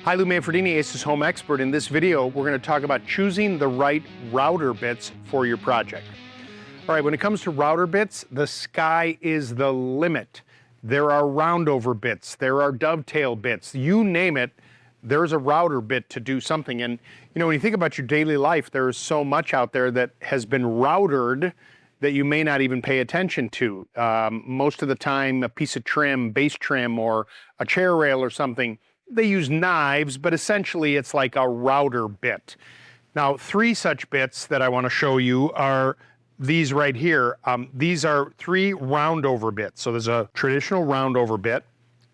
Hi, Lou Manfredini, Ace's Home Expert. In this video, we're going to talk about choosing the right router bits for your project. All right, when it comes to router bits, the sky is the limit. There are roundover bits, there are dovetail bits, you name it, there's a router bit to do something. And you know, when you think about your daily life, there is so much out there that has been routered that you may not even pay attention to. Most of the time, a piece of trim, base trim, or a chair rail or something, they use knives, but essentially it's like a router bit. Now, three such bits that I want to show you are these right here. These are three roundover bits. So there's a traditional roundover bit,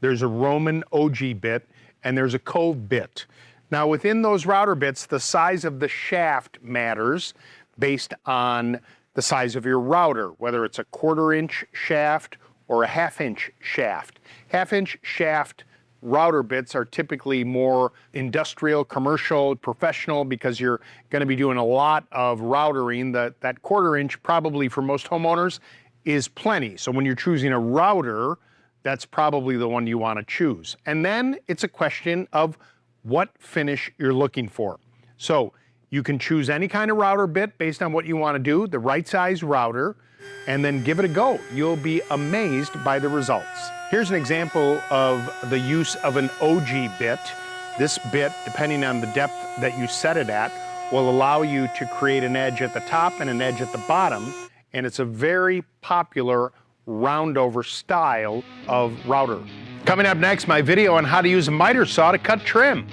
there's a Roman OG bit, and there's a cove bit. Now, within those router bits, the size of the shaft matters based on the size of your router, whether it's a 1/4-inch shaft or a 1/2-inch shaft. 1/2-inch shaft router bits are typically more industrial, commercial, professional, because you're going to be doing a lot of routering. That 1/4-inch, probably for most homeowners, is plenty. So when you're choosing a router, that's probably the one you want to choose. And then it's a question of what finish you're looking for. So you can choose any kind of router bit based on what you want to do, the right size router, and then give it a go. You'll be amazed by the results. Here's an example of the use of an OG bit. This bit, depending on the depth that you set it at, will allow you to create an edge at the top and an edge at the bottom, and it's a very popular roundover style of router. Coming up next, my video on how to use a miter saw to cut trim.